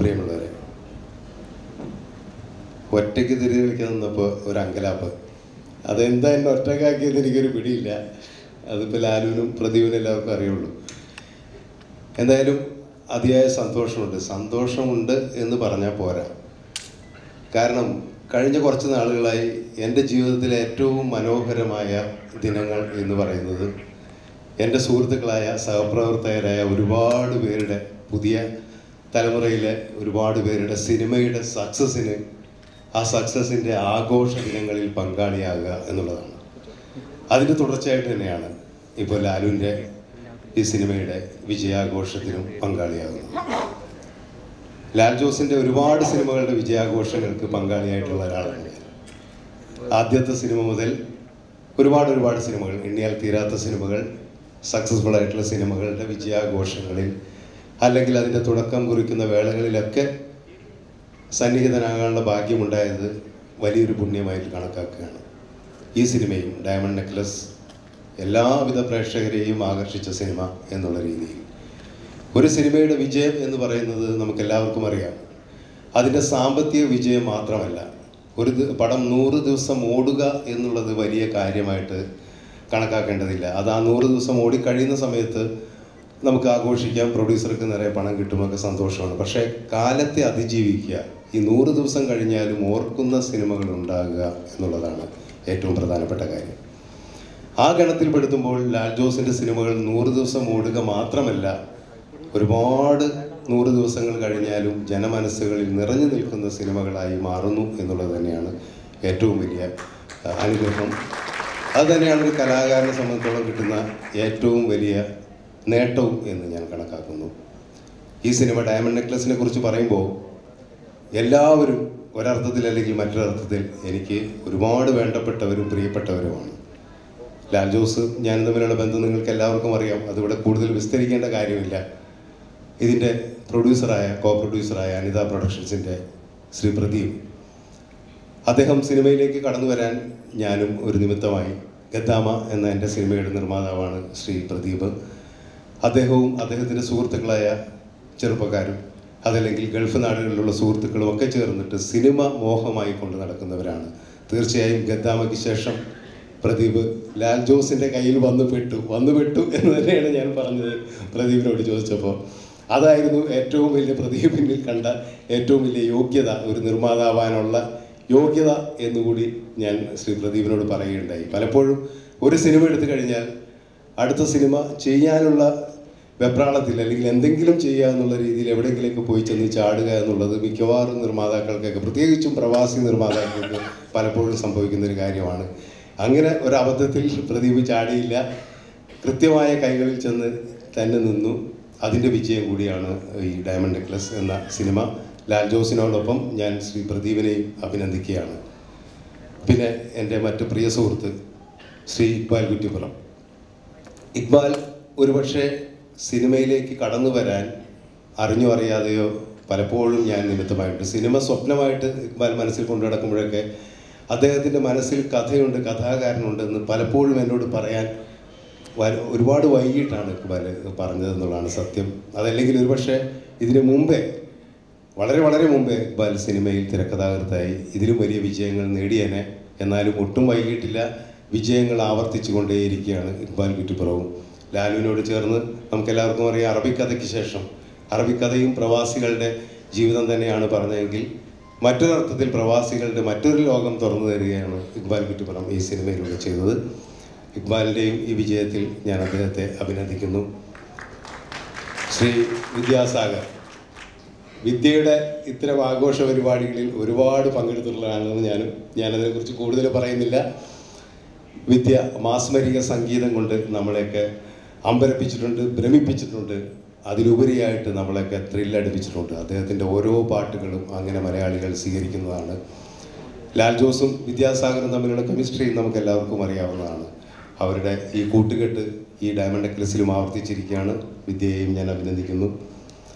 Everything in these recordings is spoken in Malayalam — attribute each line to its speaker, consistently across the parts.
Speaker 1: പ്രിയമുള്ളവരെ, ഒറ്റയ്ക്ക് തിരികെ കളിക്കാൻ നിന്നപ്പോൾ ഒരു അങ്കലാപ്പ്. അതെന്താ എന്നെ ഒറ്റക്കാക്കിയത് എനിക്കൊരു പിടിയില്ല. അതിപ്പോൾ ലാലുവിനും പ്രദീപിനും എല്ലാവർക്കും അറിയുള്ളൂ. എന്തായാലും അതിയായ സന്തോഷമുണ്ട് എന്ന് പറഞ്ഞാൽ പോരാ. കാരണം കഴിഞ്ഞ കുറച്ച് നാളുകളായി എൻ്റെ ജീവിതത്തിലെ ഏറ്റവും മനോഹരമായ ദിനങ്ങൾ എന്ന് പറയുന്നത് എൻ്റെ സുഹൃത്തുക്കളായ സഹപ്രവർത്തകരായ ഒരുപാട് പേരുടെ, പുതിയ തലമുറയിലെ ഒരുപാട് പേരുടെ സിനിമയുടെ സക്സസ്സിന്, ആ സക്സസ്സിൻ്റെ ആഘോഷ ദിനങ്ങളിൽ പങ്കാളിയാകുക എന്നുള്ളതാണ്. അതിൻ്റെ തുടർച്ചയായിട്ട് തന്നെയാണ് ഇപ്പോൾ ലാലുവിൻ്റെ ഈ സിനിമയുടെ വിജയാഘോഷത്തിനും പങ്കാളിയാകുന്നത്. ലാൽ ജോസിൻ്റെ ഒരുപാട് സിനിമകളുടെ വിജയാഘോഷങ്ങൾക്ക് പങ്കാളിയായിട്ടുള്ള ഒരാളാണ്. ആദ്യത്തെ സിനിമ മുതൽ ഒരുപാട് സിനിമകൾ, എണ്ണിയാൽ തീരാത്ത സിനിമകൾ, സക്സസ്ഫുൾ ആയിട്ടുള്ള സിനിമകളുടെ വിജയാഘോഷങ്ങളിൽ അല്ലെങ്കിൽ അതിൻ്റെ തുടക്കം കുറിക്കുന്ന വേളകളിലൊക്കെ സന്നിഹിതനാകാനുള്ള ഭാഗ്യമുണ്ടായത് വലിയൊരു പുണ്യമായിട്ട് കണക്കാക്കുകയാണ്. ഈ സിനിമയും ഡയമണ്ട് നെക്ലസ് എല്ലാവിധ പ്രേക്ഷകരെയും ആകർഷിച്ച സിനിമ എന്നുള്ള രീതിയിൽ ഒരു സിനിമയുടെ വിജയം എന്ന് പറയുന്നത് നമുക്കെല്ലാവർക്കും അറിയാം. അതിൻ്റെ സാമ്പത്തിക വിജയം മാത്രമല്ല, ഒരു പടം 100 ദിവസം ഓടുക എന്നുള്ളത് വലിയ കാര്യമായിട്ട് കണക്കാക്കേണ്ടതില്ല. അത് ആ 100 ദിവസം ഓടിക്കഴിയുന്ന സമയത്ത് നമുക്ക് ആഘോഷിക്കാം, പ്രൊഡ്യൂസർക്ക് നിറയെ പണം കിട്ടുമൊക്കെ സന്തോഷമാണ്. പക്ഷേ കാലത്തെ അതിജീവിക്കുക, ഈ 100 ദിവസം കഴിഞ്ഞാലും ഓർക്കുന്ന സിനിമകൾ ഉണ്ടാകുക എന്നുള്ളതാണ് ഏറ്റവും പ്രധാനപ്പെട്ട കാര്യം. ആ ഗണത്തിൽപ്പെടുത്തുമ്പോൾ ലാൽ ജോസിൻ്റെ സിനിമകൾ 100 ദിവസം ഓടുക മാത്രമല്ല, ഒരുപാട് 100 ദിവസങ്ങൾ കഴിഞ്ഞാലും ജനമനസ്സുകളിൽ നിറഞ്ഞു നിൽക്കുന്ന സിനിമകളായി മാറുന്നു എന്നുള്ളത് തന്നെയാണ് ഏറ്റവും വലിയ അനുഗ്രഹം. അതുതന്നെയാണ് ഒരു കലാകാരനെ സംബന്ധിച്ചോളം കിട്ടുന്ന ഏറ്റവും വലിയ നേട്ടവും എന്ന് ഞാൻ കണക്കാക്കുന്നു. ഈ സിനിമ ഡയമണ്ട് നെക്ലസിനെ കുറിച്ച് പറയുമ്പോൾ എല്ലാവരും ഒരർത്ഥത്തിൽ അല്ലെങ്കിൽ മറ്റൊരർത്ഥത്തിൽ എനിക്ക് ഒരുപാട് വേണ്ടപ്പെട്ടവരും പ്രിയപ്പെട്ടവരുമാണ്. ലാൽ ജോസ് ഞാനും തമ്മിലുള്ള ബന്ധം നിങ്ങൾക്ക് എല്ലാവർക്കും അറിയാം. അതിവിടെ കൂടുതൽ വിസ്തരിക്കേണ്ട കാര്യമില്ല. ഇതിൻ്റെ കോ പ്രൊഡ്യൂസറായ അനിത പ്രൊഡക്ഷൻസിൻ്റെ ശ്രീ പ്രദീപ്, അദ്ദേഹം സിനിമയിലേക്ക് കടന്നു വരാൻ ഞാനും ഒരു നിമിത്തമായി. ഗദ്ദാമ എന്ന എൻ്റെ സിനിമയുടെ നിർമ്മാതാവാണ് ശ്രീ പ്രദീപ്. അദ്ദേഹവും അദ്ദേഹത്തിൻ്റെ സുഹൃത്തുക്കളായ ചെറുപ്പക്കാരും അതല്ലെങ്കിൽ ഗൾഫ് നാടുകളിലുള്ള സുഹൃത്തുക്കളും ഒക്കെ ചേർന്നിട്ട് സിനിമ മോഹമായി കൊണ്ട് നടക്കുന്നവരാണ്. തീർച്ചയായും ഗദ്ദാമയ്ക്ക് ശേഷം പ്രദീപ് ലാൽ ജോസിൻ്റെ കയ്യിൽ വന്നു പെട്ടു എന്ന് തന്നെയാണ് ഞാൻ പറഞ്ഞത് പ്രദീപിനോട് ചോദിച്ചപ്പോൾ. അതായിരുന്നു ഏറ്റവും വലിയ പ്രദീപിനിൽ കണ്ട ഏറ്റവും വലിയ യോഗ്യത, ഒരു നിർമ്മാതാവാനുള്ള യോഗ്യത എന്നുകൂടി ഞാൻ ശ്രീ പ്രദീപിനോട് പറയുകയുണ്ടായി. പലപ്പോഴും ഒരു സിനിമ എടുത്തു കഴിഞ്ഞാൽ അടുത്ത സിനിമ ചെയ്യാനുള്ള വെപ്രാളത്തിൽ അല്ലെങ്കിൽ എന്തെങ്കിലും ചെയ്യുക എന്നുള്ള രീതിയിൽ എവിടെയെങ്കിലേക്ക് പോയി ചെന്ന് ചാടുക എന്നുള്ളത് മിക്കവാറും നിർമ്മാതാക്കൾക്കൊക്കെ, പ്രത്യേകിച്ചും പ്രവാസി നിർമ്മാതാക്കൾക്ക് പലപ്പോഴും സംഭവിക്കുന്നൊരു കാര്യമാണ്. അങ്ങനെ ഒരബദ്ധത്തിൽ പ്രദീപ് ചാടിയില്ല, കൃത്യമായ കൈകളിൽ ചെന്ന് തന്നെ നിന്നു. അതിൻ്റെ വിജയം കൂടിയാണ് ഈ ഡയമണ്ട് നെക്ലസ് എന്ന സിനിമ. ലാൽ ജോസിനോടൊപ്പം ഞാൻ ശ്രീ പ്രദീപിനെയും അഭിനന്ദിക്കുകയാണ്. പിന്നെ എൻ്റെ മറ്റ് പ്രിയ സുഹൃത്ത് ശ്രീ ഇക്ബാൽ കുറ്റിപ്പുറം. ഇക്ബാൽ ഒരുപക്ഷെ സിനിമയിലേക്ക് കടന്നു വരാൻ അറിഞ്ഞോ അറിയാതെയോ പലപ്പോഴും ഞാൻ നിമിത്തമായിട്ട്, സിനിമ സ്വപ്നമായിട്ട് ഇക്ബാൽ മനസ്സിൽ കൊണ്ടു നടക്കുമ്പോഴൊക്കെ അദ്ദേഹത്തിൻ്റെ മനസ്സിൽ കഥയുണ്ട്, കഥാകാരനുണ്ടെന്ന് പലപ്പോഴും എന്നോട് പറയാൻ ഒരുപാട് വൈകിട്ടാണ് ഇക്ബാൽ പറഞ്ഞതെന്നുള്ളതാണ് സത്യം. അതല്ലെങ്കിൽ ഒരുപക്ഷെ ഇതിനു മുമ്പേ, വളരെ മുമ്പേ ഇക്ബാൽ സിനിമയിൽ തിരക്കഥാകൃത്തായി ഇതിലും വലിയ വിജയങ്ങൾ നേടിയേനെ. എന്നാലും ഒട്ടും വൈകിട്ടില്ല, വിജയങ്ങൾ ആവർത്തിച്ചു കൊണ്ടേയിരിക്കുകയാണ് ഇക്ബാൽ കുറ്റിപ്പുറവും. ലാലുവിനോട് ചേർന്ന് നമുക്കെല്ലാവർക്കും അറിയാം, അറബിക്കഥയ്ക്ക് ശേഷം, അറബിക്കഥയും പ്രവാസികളുടെ ജീവിതം തന്നെയാണ് പറഞ്ഞതെങ്കിൽ മറ്റൊരർത്ഥത്തിൽ പ്രവാസികളുടെ മറ്റൊരു ലോകം തുറന്നു തരികയാണ് ഇക്ബാൽ കുറ്റിപ്പുറം ഈ സിനിമയിലൂടെ ചെയ്തത്. ഇക്ബാലിൻ്റെയും ഈ വിജയത്തിൽ ഞാൻ അദ്ദേഹത്തെ അഭിനന്ദിക്കുന്നു. ശ്രീ വിദ്യാസാഗർ, വിദ്യയുടെ ഇത്തരം ആഘോഷ പരിപാടികളിൽ ഒരുപാട് പങ്കെടുത്തിട്ടുള്ളതാണെന്ന് ഞാനതിനെക്കുറിച്ച് കൂടുതൽ പറയുന്നില്ല. വിദ്യ മാസ്മരിക സംഗീതം കൊണ്ട് നമ്മളെയൊക്കെ അമ്പരപ്പിച്ചിട്ടുണ്ട്, ഭ്രമിപ്പിച്ചിട്ടുണ്ട്, അതിലുപരിയായിട്ട് നമ്മളെയൊക്കെ ത്രില്ലടിപ്പിച്ചിട്ടുണ്ട്. അദ്ദേഹത്തിൻ്റെ ഓരോ പാട്ടുകളും അങ്ങനെ മലയാളികൾ സ്വീകരിക്കുന്നതാണ്. ലാൽ ജോസും വിദ്യാസാഗറും തമ്മിലുള്ള കെമിസ്ട്രി നമുക്ക് എല്ലാവർക്കും അറിയാവുന്നതാണ്. അവരുടെ ഈ കൂട്ടുകെട്ട് ഈ ഡയമണ്ട് നെക്ലസിലും ആവർത്തിച്ചിരിക്കുകയാണ്. വിദ്യയെയും ഞാൻ അഭിനന്ദിക്കുന്നു.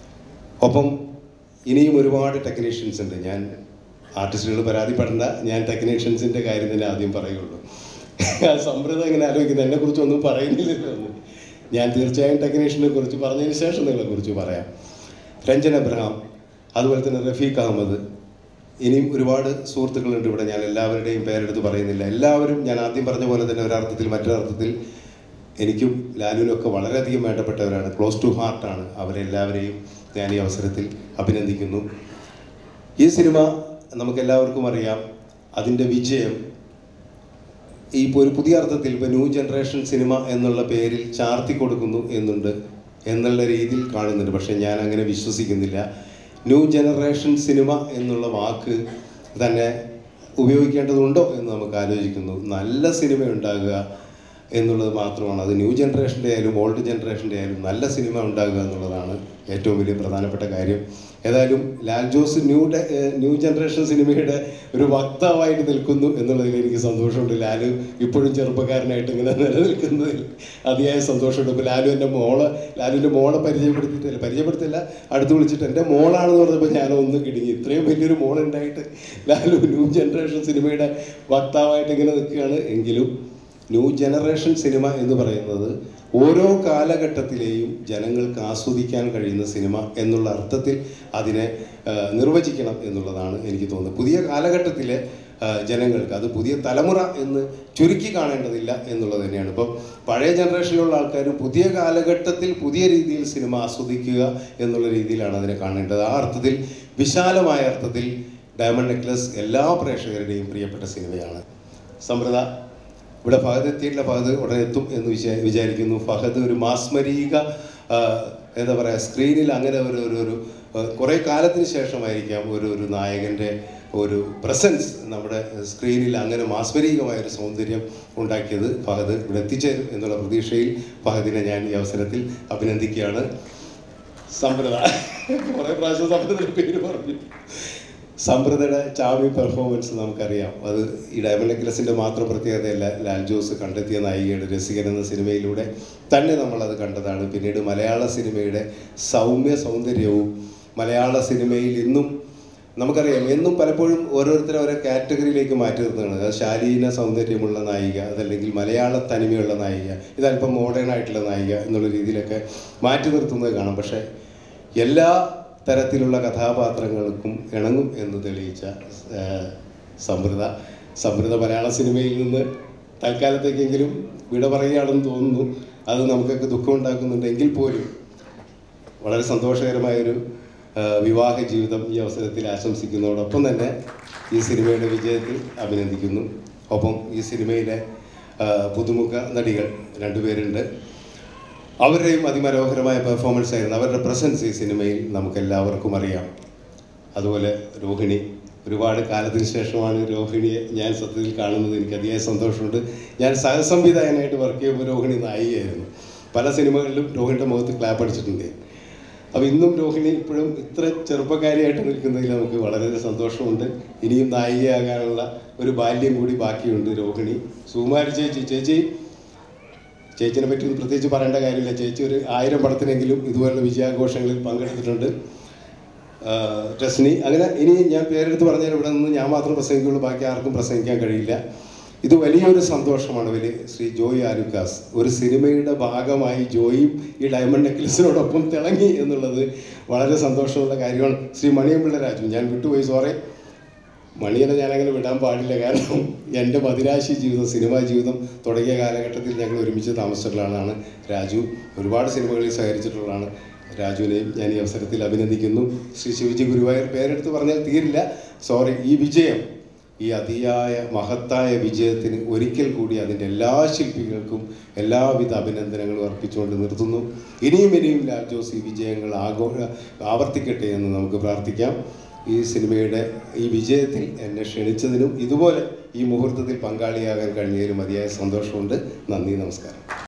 Speaker 1: ഒപ്പം ഇനിയും ഒരുപാട് ടെക്നീഷ്യൻസ് ഉണ്ട്. ഞാൻ ആർട്ടിസ്റ്റുകൾ പരാതിപ്പെടേണ്ട, ഞാൻ ടെക്നീഷ്യൻസിൻ്റെ കാര്യം തന്നെ ആദ്യം പറയുള്ളൂ. ആ സമ്പ്രദായം ഇങ്ങനെ ആലോചിക്കുന്നത്, എന്നെക്കുറിച്ചൊന്നും പറയുന്നില്ലല്ലോ എന്ന്. ഞാൻ തീർച്ചയായും ടെക്നീഷ്യനെ കുറിച്ച് പറഞ്ഞതിന് ശേഷം നിങ്ങളെക്കുറിച്ച് പറയാം. രഞ്ജൻ എബ്രഹാം, അതുപോലെ തന്നെ റഫീഖ് അഹമ്മദ്, ഇനിയും ഒരുപാട് സുഹൃത്തുക്കളുണ്ട് ഇവിടെ. ഞാൻ എല്ലാവരുടെയും പേരെടുത്ത് പറയുന്നില്ല. എല്ലാവരും ഞാൻ ആദ്യം പറഞ്ഞ പോലെ തന്നെ ഒരർത്ഥത്തിൽ മറ്റൊരർത്ഥത്തിൽ എനിക്കും ലാലുവിനൊക്കെ വളരെയധികം വേണ്ടപ്പെട്ടവരാണ്, ക്ലോസ് ടു ഹാർട്ടാണ്. അവരെല്ലാവരെയും ഞാൻ ഈ അവസരത്തിൽ അഭിനന്ദിക്കുന്നു. ഈ സിനിമ നമുക്കെല്ലാവർക്കും അറിയാം, അതിൻ്റെ വിജയം ഇപ്പോൾ ഒരു പുതിയ അർത്ഥത്തിൽ ഇപ്പോൾ ന്യൂ ജനറേഷൻ സിനിമ എന്നുള്ള പേരിൽ ചാർത്തി കൊടുക്കുന്നു എന്നുള്ള രീതിയിൽ കാണുന്നുണ്ട്. പക്ഷേ ഞാൻ അങ്ങനെ വിശ്വസിക്കുന്നില്ല. ന്യൂ ജനറേഷൻ സിനിമ എന്നുള്ള വാക്ക് തന്നെ ഉപയോഗിക്കേണ്ടതുണ്ടോ എന്ന് നമുക്ക് ആലോചിക്കുന്നു. നല്ല സിനിമ ഉണ്ടാകുക എന്നുള്ളത് മാത്രമാണ്. അത് ന്യൂ ജനറേഷൻ്റെ ആയാലും ഓൾഡ് ജനറേഷൻ്റെ ആയാലും നല്ല സിനിമ ഉണ്ടാകുക എന്നുള്ളതാണ് ഏറ്റവും വലിയ പ്രധാനപ്പെട്ട കാര്യം. ഏതായാലും ലാൽ ജോസ് ന്യൂ ജനറേഷൻ സിനിമയുടെ ഒരു വക്താവായിട്ട് നിൽക്കുന്നു എന്നുള്ളതിൽ എനിക്ക് സന്തോഷമുണ്ട്. ലാലു ഇപ്പോഴും ചെറുപ്പക്കാരനായിട്ട് ഇങ്ങനെ നിലനിൽക്കുന്നതിൽ അതിയായ സന്തോഷമുണ്ട്. ഇപ്പോൾ ലാലുവിൻ്റെ മോളെ പരിചയപ്പെടുത്തില്ല, അടുത്ത് വിളിച്ചിട്ട് എൻ്റെ മോളാണെന്ന് പറഞ്ഞപ്പോൾ ഞാനൊന്ന് കിടുങ്ങി. ഇത്രയും വലിയൊരു മോളുണ്ടായിട്ട് ലാലു ന്യൂ ജനറേഷൻ സിനിമയുടെ വക്താവായിട്ട് ഇങ്ങനെ നിൽക്കുകയാണ്. എങ്കിലും ന്യൂ ജനറേഷൻ സിനിമ എന്ന് പറയുന്നത് ഓരോ കാലഘട്ടത്തിലെയും ജനങ്ങൾക്ക് ആസ്വദിക്കാൻ കഴിയുന്ന സിനിമ എന്നുള്ള അർത്ഥത്തിൽ അതിനെ നിർവചിക്കണം എന്നുള്ളതാണ് എനിക്ക് തോന്നുന്നത്. പുതിയ കാലഘട്ടത്തിലെ ജനങ്ങൾക്ക്, അത് പുതിയ തലമുറ എന്ന് ചുരുക്കി കാണേണ്ടതില്ല എന്നുള്ളത് തന്നെയാണ്. ഇപ്പം പഴയ ജനറേഷനിലുള്ള ആൾക്കാർ പുതിയ കാലഘട്ടത്തിൽ പുതിയ രീതിയിൽ സിനിമ ആസ്വദിക്കുക എന്നുള്ള രീതിയിലാണ് അതിനെ കാണേണ്ടത്. ആ അർത്ഥത്തിൽ, വിശാലമായ അർത്ഥത്തിൽ ഡയമണ്ട് നെക്ലസ് എല്ലാ പ്രേക്ഷകരുടെയും പ്രിയപ്പെട്ട സിനിമയാണ്. സമ്പ്രദ ഇവിടെ ഫഹദ് എത്തിയിട്ടില്ല. ഫഹദ് ഉടനെ എത്തും എന്ന് വിചാരിക്കുന്നു. ഫഹദ് ഒരു മാസ്മരീക എന്താ പറയുക, സ്ക്രീനിൽ അങ്ങനെ ഒരു കുറേ കാലത്തിന് ശേഷമായിരിക്കാം ഒരു നായകൻ്റെ ഒരു പ്രസൻസ് നമ്മുടെ സ്ക്രീനിൽ അങ്ങനെ മാസ്മരീകമായൊരു സൗന്ദര്യം ഉണ്ടാക്കിയത്. ഫഹദ് ഇവിടെ എത്തിച്ചേരും എന്നുള്ള പ്രതീക്ഷയിൽ ഫഹദിനെ ഞാൻ ഈ അവസരത്തിൽ അഭിനന്ദിക്കുകയാണ്. സമ്പ്രദ കുറേ പ്രാവശ്യം സമ്പ്രദയുടെ പേര് പറഞ്ഞു. സമ്പ്രദയുടെ ചാമി പെർഫോമൻസ് നമുക്കറിയാം. അത് ഈ ഡയമണ്ട് നെക്ലസിൻ്റെ മാത്രം പ്രത്യേകതയല്ല. ലാൽ ജോസ് കണ്ടെത്തിയ നായികയുടെ രസികൻ എന്ന സിനിമയിലൂടെ തന്നെ നമ്മളത് കണ്ടതാണ്. പിന്നീട് മലയാള സിനിമയുടെ സൗന്ദര്യവും മലയാള സിനിമയിൽ ഇന്നും നമുക്കറിയാം, എന്നും പലപ്പോഴും ഓരോരുത്തരെ ഓരോ കാറ്റഗറിയിലേക്ക് മാറ്റി നിർത്തുകയാണ്. അത് ശാലീന സൗന്ദര്യമുള്ള നായിക, അതല്ലെങ്കിൽ മലയാള തനിമയുള്ള നായിക, ഇതല്പം മോഡേൺ ആയിട്ടുള്ള നായിക എന്നുള്ള രീതിയിലൊക്കെ മാറ്റി നിർത്തുന്നത് കാണാം. പക്ഷേ എല്ലാ തരത്തിലുള്ള കഥാപാത്രങ്ങൾക്കും ഇണങ്ങും എന്ന് തെളിയിച്ച സമ്പ്രദ മലയാള സിനിമയിൽ നിന്ന് തൽക്കാലത്തേക്കെങ്കിലും വിട പറയുകയാണെന്ന് തോന്നുന്നു. അത് നമുക്കൊക്കെ ദുഃഖമുണ്ടാക്കുന്നുണ്ടെങ്കിൽ പോലും വളരെ സന്തോഷകരമായൊരു വിവാഹ ജീവിതം ഈ അവസരത്തിൽ ആശംസിക്കുന്നതോടൊപ്പം തന്നെ ഈ സിനിമയുടെ വിജയത്തിൽ അഭിനന്ദിക്കുന്നു. ഒപ്പം ഈ സിനിമയിലെ പുതുമുഖ നടികൾ 2 പേരുണ്ട്. അവരുടെയും അതിമനോഹരമായ പെർഫോമൻസ് ആയിരുന്നു. അവരുടെ പ്രസൻസ് ഈ സിനിമയിൽ നമുക്കെല്ലാവർക്കും അറിയാം. അതുപോലെ രോഹിണി, ഒരുപാട് കാലത്തിന് ശേഷമാണ് രോഹിണിയെ ഞാൻ സത്യത്തിൽ കാണുന്നത്. എനിക്ക് അതിയായ സന്തോഷമുണ്ട്. ഞാൻ സഹസംവിധായകനായിട്ട് വർക്ക് ചെയ്യുമ്പോൾ രോഹിണി നായികയായിരുന്നു. പല സിനിമകളിലും രോഹിണിയുടെ മുഖത്ത് ക്ലാപ്പ് അടിച്ചിട്ടുണ്ട്. അപ്പോൾ ഇന്നും രോഹിണി ഇപ്പോഴും ഇത്ര ചെറുപ്പക്കാരിയായിട്ട് നിൽക്കുന്നതിൽ നമുക്ക് വളരെ സന്തോഷമുണ്ട്. ഇനിയും നായികയാകാനുള്ള ഒരു ബാല്യം കൂടി ബാക്കിയുണ്ട് രോഹിണി. സുകുമാരി ചേച്ചിനെ പറ്റി ഒന്നും പ്രത്യേകിച്ച് പറയേണ്ട കാര്യമില്ല. ചേച്ചി ഒരു 1000 പടത്തിനെങ്കിലും ഇതുപോലുള്ള വിജയാഘോഷങ്ങളിൽ പങ്കെടുത്തിട്ടുണ്ട്. രശ്നി, അങ്ങനെ ഇനി ഞാൻ പേരെടുത്ത് പറഞ്ഞാൽ ഇവിടെ നിന്ന് ഞാൻ മാത്രം പ്രസംഗിക്കുള്ളൂ, ബാക്കി ആർക്കും പ്രസംഗിക്കാൻ കഴിയില്ല. ഇത് വലിയൊരു സന്തോഷമാണ്. ശ്രീ ജോയ് ആലുക്കാസ്, ഒരു സിനിമയുടെ ഭാഗമായി ജോയും ഈ ഡയമണ്ട് നെക്ലസിനോടൊപ്പം തിളങ്ങി എന്നുള്ളത് വളരെ സന്തോഷമുള്ള കാര്യമാണ്. ശ്രീ മണിയമ്പിള്ള രാജു, ഞാൻ വിട്ടുപോയി, സോറി. മണിയനെ ഞാനങ്ങനെ വിടാൻ പാടില്ല. കാരണം എൻ്റെ മദിരാശി ജീവിതം, സിനിമാ ജീവിതം തുടങ്ങിയ കാലഘട്ടത്തിൽ ഞങ്ങൾ ഒരുമിച്ച് താമസിച്ചിട്ടുള്ളതാണ് രാജു. ഒരുപാട് സിനിമകളിൽ സഹകരിച്ചിട്ടുള്ളതാണ്. രാജുവിനെയും ഞാൻ ഈ അവസരത്തിൽ അഭിനന്ദിക്കുന്നു. ശ്രീ ശിവജി ഗുരുവായൂർ, പേരെടുത്ത് പറഞ്ഞാൽ തീരില്ല, സോറി. ഈ വിജയം, ഈ അതിയായ മഹത്തായ വിജയത്തിന് ഒരിക്കൽ കൂടി അതിൻ്റെ എല്ലാ ശില്പികൾക്കും എല്ലാവിധ അഭിനന്ദനങ്ങളും അർപ്പിച്ചുകൊണ്ട് നിർത്തുന്നു. ഇനിയും ലാൽ ജോസ് ഈ വിജയങ്ങൾ ആവർത്തിക്കട്ടെ എന്ന് നമുക്ക് പ്രാർത്ഥിക്കാം. ഈ സിനിമയുടെ ഈ വിജയത്തിൽ എന്നെ ക്ഷണിച്ചതിനും ഇതുപോലെ ഈ മുഹൂർത്തത്തിൽ പങ്കാളിയാകാൻ കഴിഞ്ഞതിലും അതിയായ സന്തോഷമുണ്ട്. നന്ദി, നമസ്കാരം.